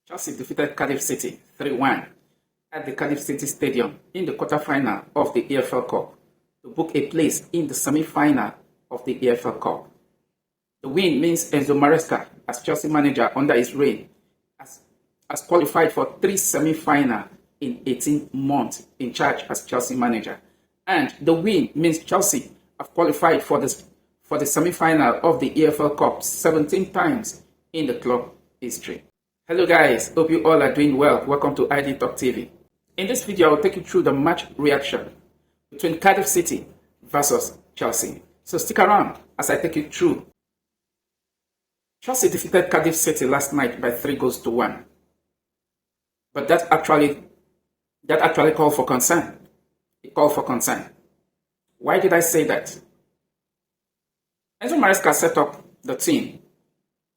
Chelsea defeated Cardiff City 3-1 at the Cardiff City Stadium in the quarter-final of the EFL Cup to book a place in the semi-final of the EFL Cup. The win means Enzo Maresca, as Chelsea manager under his reign, has qualified for 3 semi-finals in 18 months in charge as Chelsea manager. And the win means Chelsea have qualified for the semi-final of the EFL Cup 17 times in the club history. Hello guys, hope you all are doing well. Welcome to ID Talk TV. In this video, I will take you through the match reaction between Cardiff City versus Chelsea. So stick around as I take you through. Chelsea defeated Cardiff City last night by 3-1. But that actually called for concern. It called for concern. Why did I say that? Enzo Maresca set up the team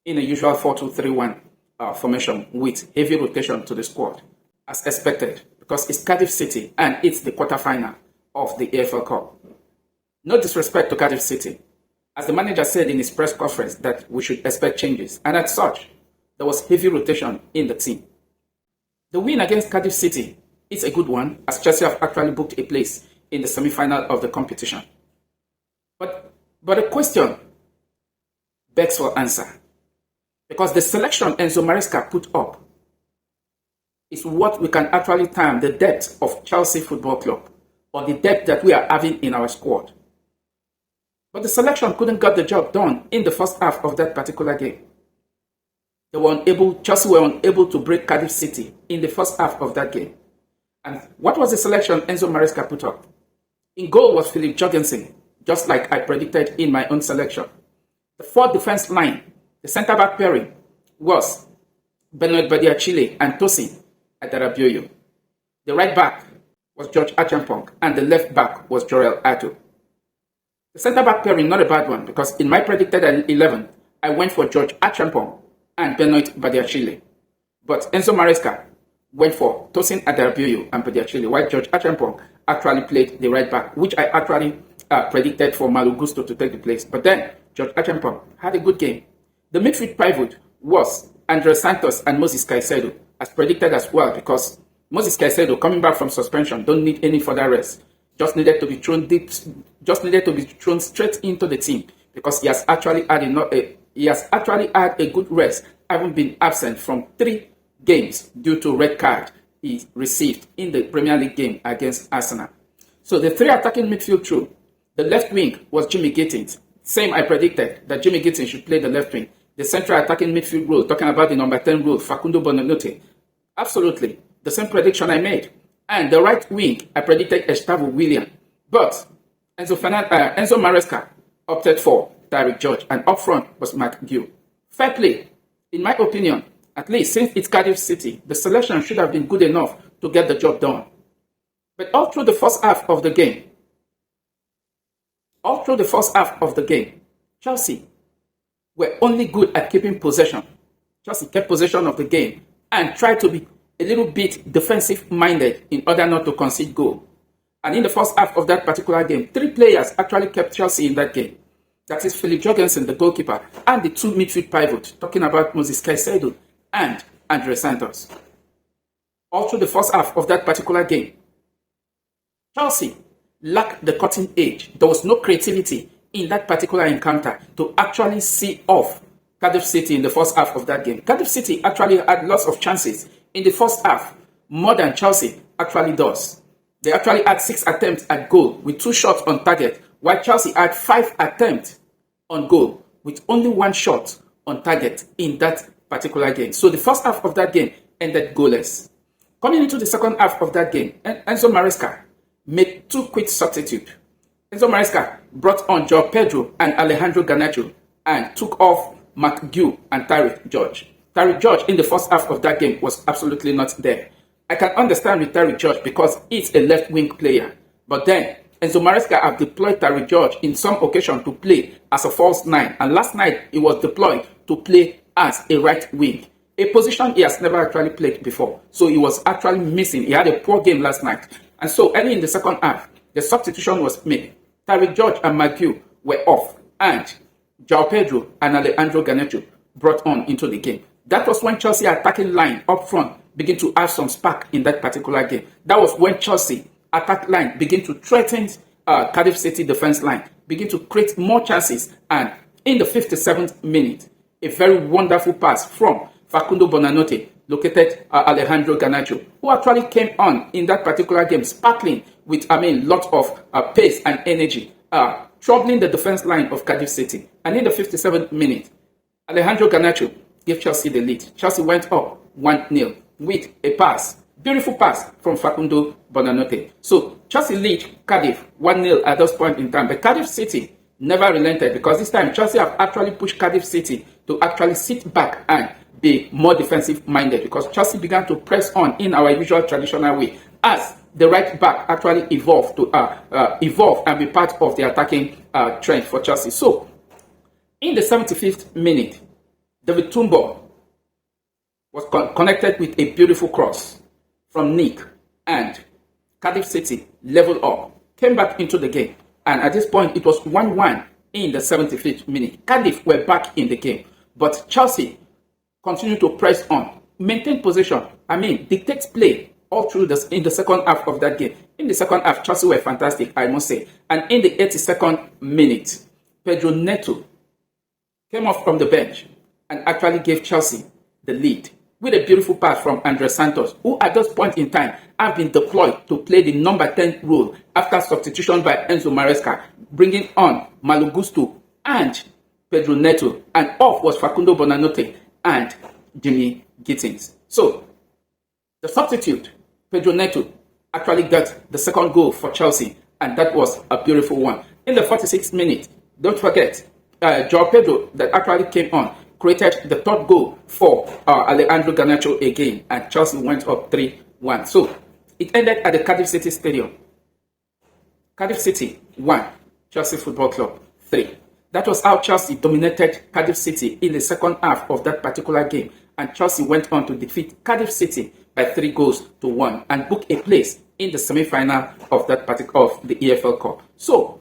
in a usual 4-2-3-1 formation with heavy rotation to the squad, as expected, because it's Cardiff City and it's the quarterfinal of the EFL Cup. No disrespect to Cardiff City, as the manager said in his press conference that we should expect changes, and as such, there was heavy rotation in the team. The win against Cardiff City is a good one, as Chelsea have actually booked a place in the semi-final of the competition. But a question begs for answer, because the selection Enzo Maresca put up is what we can actually term the depth of Chelsea Football Club, or the depth that we are having in our squad. But the selection couldn't get the job done in the first half of that particular game. Chelsea were unable to break Cardiff City in the first half of that game. And what was the selection Enzo Maresca put up? In goal was Philip Jorgensen, just like I predicted in my own selection. The fourth defense line, the centre-back pairing, was Benoit Badiashile and Tosin Adarabioyo. The right back was George Achampong, and the left back was Jorel Ato. The centre-back pairing, not a bad one, because in my predicted 11, I went for George Achampong and Benoit Badiashile. But Enzo Maresca went for Tosin Adarabioyo and Badiashile, while George Achampong actually played the right back, which I actually predicted for Malo Gusto to take the place. But then George Achampong had a good game. The midfield pivot was Andre Santos and Moses Caicedo, as predicted as well, because Moses Caicedo, coming back from suspension, don't need any further rest. Just needed to be thrown straight into the team, because he has actually had a good rest, having been absent from 3 games due to red card he received in the Premier League game against Arsenal. So the 3 attacking midfield through. The left wing was Jimmy Gittins. Same, I predicted that Jimmy Gittins should play the left wing. The central attacking midfield role, talking about the number 10 role, Facundo Bonanote. Absolutely, the same prediction I made. And the right wing, I predicted Gustavo Willian. But Enzo Maresca opted for Tariq George, and up front was Mark Gill. Fair play. In my opinion, at least since it's Cardiff City, the selection should have been good enough to get the job done. But all through the first half of the game, Chelsea were only good at keeping possession. Chelsea kept possession of the game and tried to be a little bit defensive-minded in order not to concede goal. And in the first half of that particular game, 3 players actually kept Chelsea in that game. That is Philip Jorgensen, the goalkeeper, and the 2 midfield pivots, talking about Moses Caicedo and Andre Santos. All through the first half of that particular game, Chelsea lacked the cutting edge. There was no creativity in that particular encounter to actually see off Cardiff City in the first half of that game. Cardiff City actually had lots of chances in the first half, more than Chelsea actually does. They actually had 6 attempts at goal with 2 shots on target, while Chelsea had 5 attempts on goal with only 1 shot on target in that particular game. So the first half of that game ended goalless. Coming into the second half of that game, Enzo Maresca made 2 quick substitutes. Enzo Maresca brought on Pedro and Alejandro Garnacho and took off Mark Gill and Tariq George. Tariq George in the first half of that game was absolutely not there. I can understand with Tariq George because he's a left-wing player. But then Enzo Maresca have deployed Tariq George in some occasion to play as a false 9. And last night he was deployed to play as a right wing, a position he has never actually played before. So he was actually missing. He had a poor game last night. And so early in the second half, the substitution was made. Tariq George and Maguire were off, and Pedro and Alejandro Garnacho brought on into the game. That was when Chelsea attacking line up front began to have some spark in that particular game. That was when Chelsea attack line began to threaten Cardiff City defense line, begin to create more chances. And in the 57th minute, a very wonderful pass from Facundo Bonanote located Alejandro Garnacho, who actually came on in that particular game, sparkling with, lots of pace and energy, troubling the defense line of Cardiff City. And in the 57th minute, Alejandro Garnacho gave Chelsea the lead. Chelsea went up 1-0 with a pass, beautiful pass from Facundo Bonanote. So Chelsea lead Cardiff 1-0 at this point in time. But Cardiff City never relented, because this time Chelsea have actually pushed Cardiff City to actually sit back and be more defensive minded, because Chelsea began to press on in our usual traditional way as the right back actually evolved and be part of the attacking trend for Chelsea. So in the 75th minute, David Tumbo was connected with a beautiful cross from Nick, and Cardiff City leveled up, came back into the game, and at this point it was 1-1 in the 75th minute. Cardiff were back in the game, but Chelsea continued to press on, maintain possession, dictate play all through in the second half of that game. In the second half, Chelsea were fantastic, I must say. And in the 82nd minute, Pedro Neto came off from the bench and actually gave Chelsea the lead with a beautiful pass from Andres Santos, who at this point in time have been deployed to play the number 10 role after substitution by Enzo Maresca, bringing on Malo Gusto and Pedro Neto, and off was Facundo Bonanote and Jimmy Gittins. So the substitute, Pedro Neto, actually got the second goal for Chelsea, and that was a beautiful one. In the 46th minute, don't forget, João Pedro that actually came on created the third goal for Alejandro Garnacho again, and Chelsea went up 3-1. So it ended at the Cardiff City Stadium. Cardiff City 1, Chelsea Football Club 3. That was how Chelsea dominated Cardiff City in the second half of that particular game, and Chelsea went on to defeat Cardiff City by 3-1 and book a place in the semi-final of that of the EFL Cup. So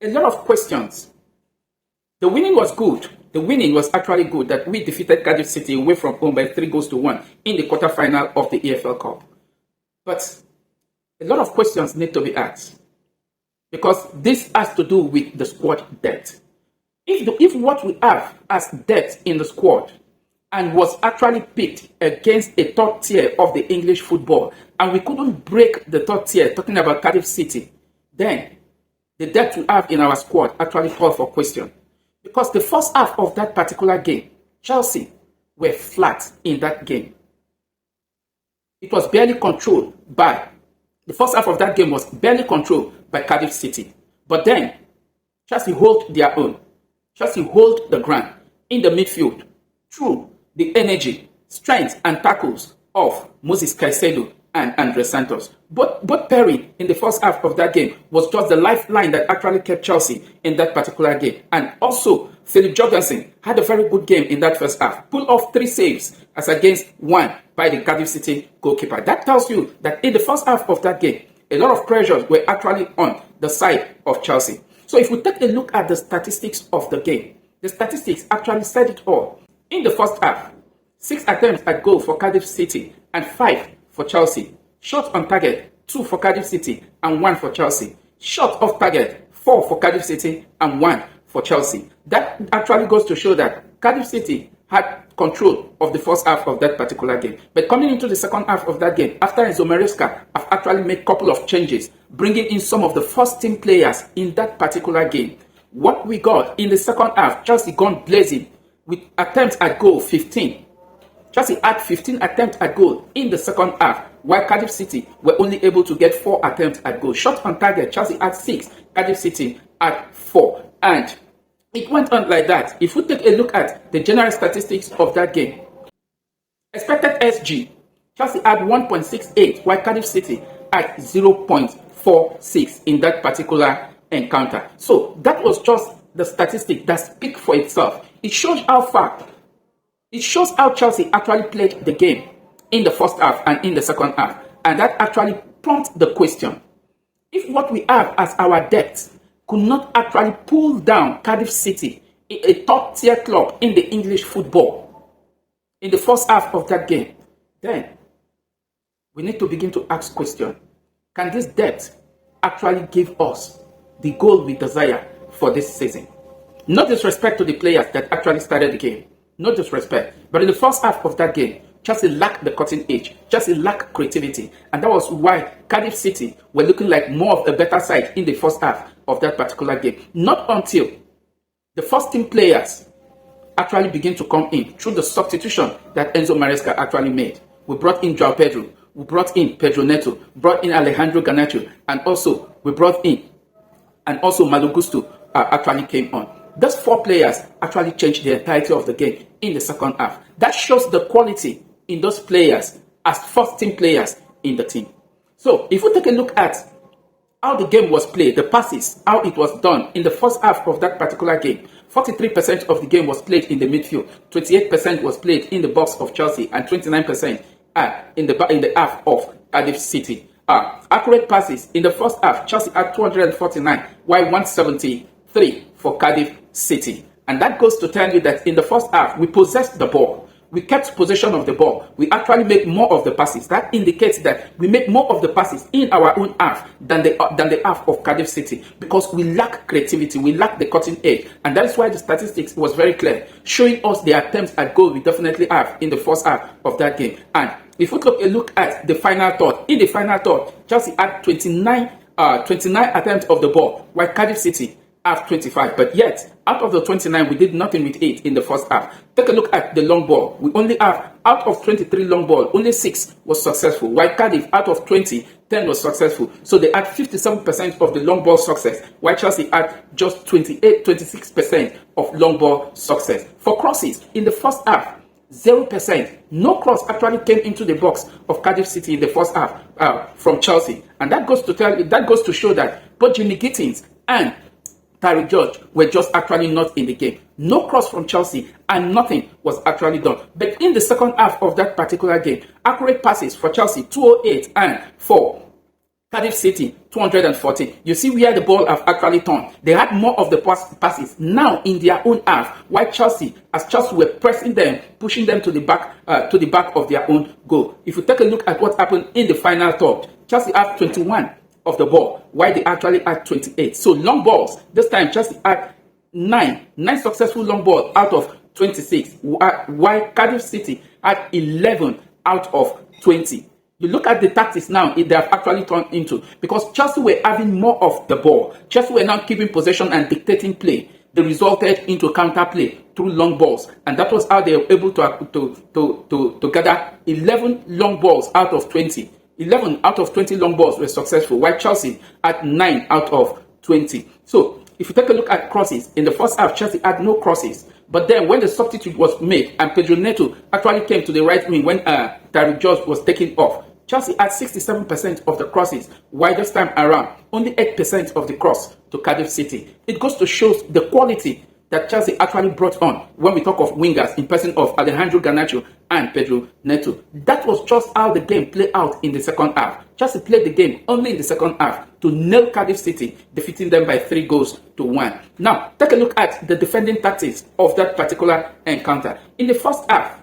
a lot of questions. The winning was good. The winning was actually good, that we defeated Cardiff City away from home by 3-1 in the quarterfinal of the EFL Cup. But a lot of questions need to be asked, because this has to do with the squad depth. If what we have as depth in the squad and was actually picked against a third tier of the English football, and we couldn't break the third tier, talking about Cardiff City, then the depth we have in our squad actually called for question. Because the first half of that particular game, Chelsea were flat in that game. It was barely controlled by, the first half of that game was barely controlled by Cardiff City. But then, Chelsea hold their own. Chelsea hold the ground in the midfield through the energy, strength, and tackles of Moses Caicedo and Andres Santos. Both pairing in the first half of that game was just the lifeline that actually kept Chelsea in that particular game. And also, Philip Jorgensen had a very good game in that first half. Pulled off 3 saves as against 1 by the Cardiff City goalkeeper. That tells you that in the first half of that game, a lot of pressures were actually on the side of Chelsea. So if we take a look at the statistics of the game, the statistics actually said it all. In the first half, 6 attempts at goal for Cardiff City and 5 for Chelsea. Shots on target, 2 for Cardiff City and 1 for Chelsea. Shots off target, 4 for Cardiff City and 1 for Chelsea. That actually goes to show that Cardiff City had control of the first half of that particular game. But coming into the second half of that game, after Enzo Maresca have actually made a couple of changes, bringing in some of the first team players in that particular game, what we got in the second half, Chelsea gone blazing with attempts at goal 15. Chelsea had 15 attempts at goal in the second half, while Cardiff City were only able to get 4 attempts at goal. Shots on target, Chelsea had 6, Cardiff City had 4. And it went on like that. If we take a look at the general statistics of that game, expected SG, Chelsea had 1.68, while Cardiff City had 0.46 in that particular encounter. So that was just the statistic that speaks for itself. It shows how far, it shows how Chelsea actually played the game in the first half and in the second half. And that actually prompts the question, if what we have as our depth could not actually pull down Cardiff City, a top tier club in the English football, in the first half of that game, then we need to begin to ask questions. Can this depth actually give us the goal we desire for this season? No disrespect to the players that actually started the game. No disrespect. But in the first half of that game, Chelsea lacked the cutting edge. Chelsea lacked creativity. And that was why Cardiff City were looking like more of a better side in the first half of that particular game. Not until the first team players actually begin to come in through the substitution that Enzo Maresca actually made. We brought in João Pedro. We brought in Pedro Neto. Brought in Alejandro Garnacho. And also, we brought in, and also Malo Gusto actually came on. Those 4 players actually changed the entirety of the game in the second half. That shows the quality in those players as first team players in the team. So if we take a look at how the game was played, the passes, how it was done in the first half of that particular game, 43% of the game was played in the midfield, 28% was played in the box of Chelsea, and 29% in the half of Cardiff City. Accurate passes in the first half, Chelsea had 249, while 173 for Cardiff City. And that goes to tell you that in the first half, we possessed the ball. We kept possession of the ball. We actually made more of the passes. That indicates that we made more of the passes in our own half than the half of Cardiff City, because we lack creativity, we lack the cutting edge. And that is why the statistics was very clear, showing us the attempts at goal we definitely have in the first half of that game. And if we take a look at the final third, in the final third, Chelsea had 29 attempts of the ball, while Cardiff City have 25, but yet out of the 29 we did nothing with it in the first half. Take a look at the long ball. We only have, out of 23 long ball, only 6 was successful, while Cardiff, out of 20, 10 was successful. So they had 57% of the long ball success, while Chelsea had just 26% of long ball success. For crosses in the first half, 0%. No cross actually came into the box of Cardiff City in the first half from Chelsea, and that goes to show that both Jimmy Gittins and Tyreek George were just actually not in the game. No cross from Chelsea and nothing was actually done. But in the second half of that particular game, accurate passes for Chelsea 208 and for Cardiff City 214. You see where the ball have actually turned. They had more of the passes now in their own half, while Chelsea were pressing them, pushing them to the back of their own goal. If you take a look at what happened in the final third, Chelsea have 21 of the ball, while they actually had 28. So long balls, this time Chelsea had 9 successful long balls out of 26, while Cardiff City had 11 out of 20. You look at the tactics now they have actually turned into, because Chelsea were having more of the ball. Chelsea were now keeping possession and dictating play. They resulted into counter play through long balls, and that was how they were able to gather 11 long balls out of 20. 11 out of 20 long balls were successful, while Chelsea had 9 out of 20. So if you take a look at crosses, in the first half, Chelsea had no crosses. But then when the substitute was made and Pedro Neto actually came to the right wing when Tyreek George was taken off, Chelsea had 67% of the crosses, while this time around, only 8% of the cross to Cardiff City. It goes to show the quality that Chelsea actually brought on when we talk of wingers in person of Alejandro Garnacho and Pedro Neto. That was just how the game played out in the second half. Chelsea played the game only in the second half to nail Cardiff City, defeating them by 3-1. Now, take a look at the defending tactics of that particular encounter. In the first half,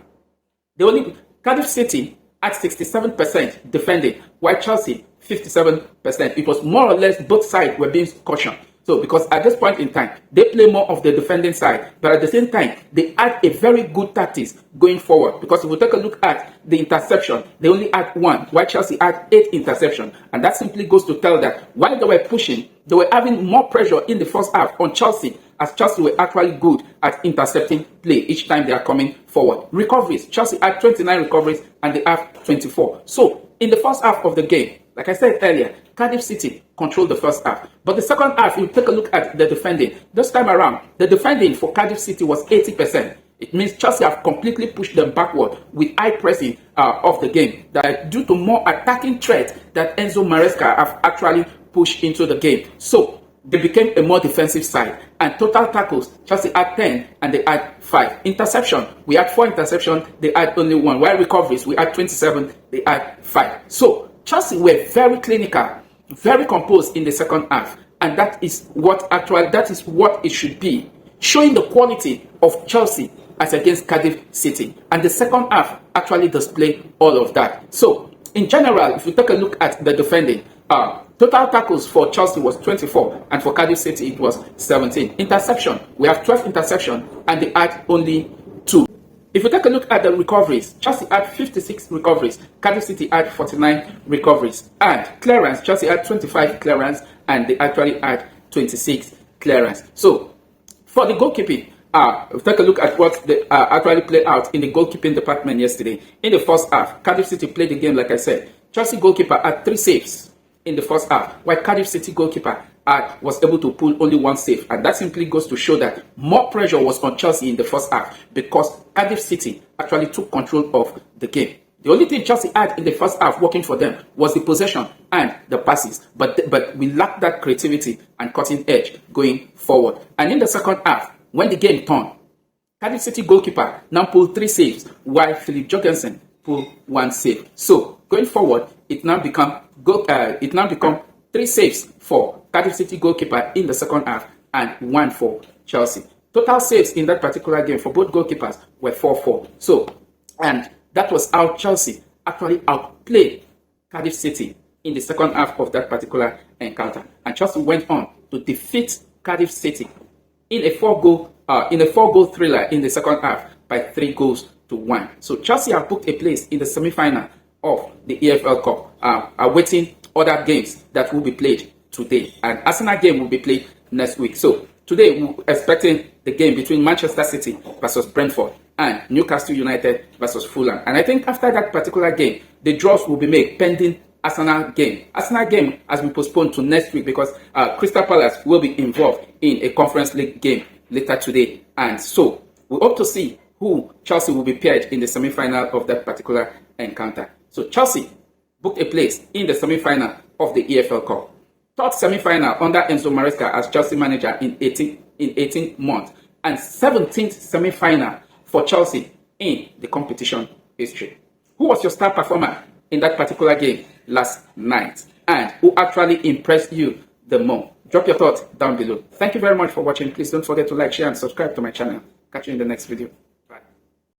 Cardiff City at 67% defending, while Chelsea 57%. It was more or less both sides were being cautioned. So, because at this point in time, they play more of the defending side, but at the same time, they had a very good tactics going forward. Because if we take a look at the interception, they only had 1, while Chelsea had 8 interceptions. And that simply goes to tell that while they were pushing, they were having more pressure in the first half on Chelsea, as Chelsea were actually good at intercepting play each time they are coming forward. Recoveries, Chelsea had 29 recoveries and they have 24. So, in the first half of the game, like I said earlier, Cardiff City controlled the first half. But the second half, if you take a look at the defending, this time around, the defending for Cardiff City was 80%. It means Chelsea have completely pushed them backward with high pressing of the game, that due to more attacking threat that Enzo Maresca have actually pushed into the game. So, they became a more defensive side. And total tackles, Chelsea had 10 and they had 5. Interception, we had 4 interceptions, they had only 1. While recoveries, we had 27, they had 5. So, Chelsea were very clinical, very composed in the second half, and that is what it should be, showing the quality of Chelsea as against Cardiff City. And the second half actually displayed all of that. So, in general, if you take a look at the defending, total tackles for Chelsea was 24, and for Cardiff City it was 17. Interception, we have 12 interceptions, and they had only 2. If you take a look at the recoveries, Chelsea had 56 recoveries, Cardiff City had 49 recoveries, and clearance, Chelsea had 25 clearance, and they actually had 26 clearance. So, for the goalkeeping, if you take a look at what they actually played out in the goalkeeping department yesterday. In the first half, Cardiff City played the game like I said. Chelsea goalkeeper had 3 saves in the first half, while Cardiff City goalkeeper was able to pull only 1 save. And that simply goes to show that more pressure was on Chelsea in the first half because Cardiff City actually took control of the game. The only thing Chelsea had in the first half working for them was the possession and the passes. But we lacked that creativity and cutting edge going forward. And in the second half, when the game turned, Cardiff City goalkeeper now pulled 3 saves, while Philip Jorgensen pulled 1 save. So going forward, it now become 3 saves for Cardiff City goalkeeper in the second half and 1 for Chelsea. Total saves in that particular game for both goalkeepers were 4-4. So, and that was how Chelsea actually outplayed Cardiff City in the second half of that particular encounter. And Chelsea went on to defeat Cardiff City in a 4-goal thriller in the second half by 3-1. So Chelsea have booked a place in the semi-final of the EFL Cup, awaiting other games that will be played today. And Arsenal game will be played next week. So today we're expecting the game between Manchester City versus Brentford and Newcastle United versus Fulham. And I think after that particular game, the draws will be made pending Arsenal game. Arsenal game has been postponed to next week because Crystal Palace will be involved in a Conference League game later today. And so we hope to see who Chelsea will be paired in the semi-final of that particular encounter. So Chelsea booked a place in the semi-final of the EFL Cup. Third semi-final under Enzo Maresca as Chelsea manager in 18 months. And 17th semi-final for Chelsea in the competition history. Who was your star performer in that particular game last night? And who actually impressed you the more? Drop your thoughts down below. Thank you very much for watching. Please don't forget to like, share, and subscribe to my channel. Catch you in the next video.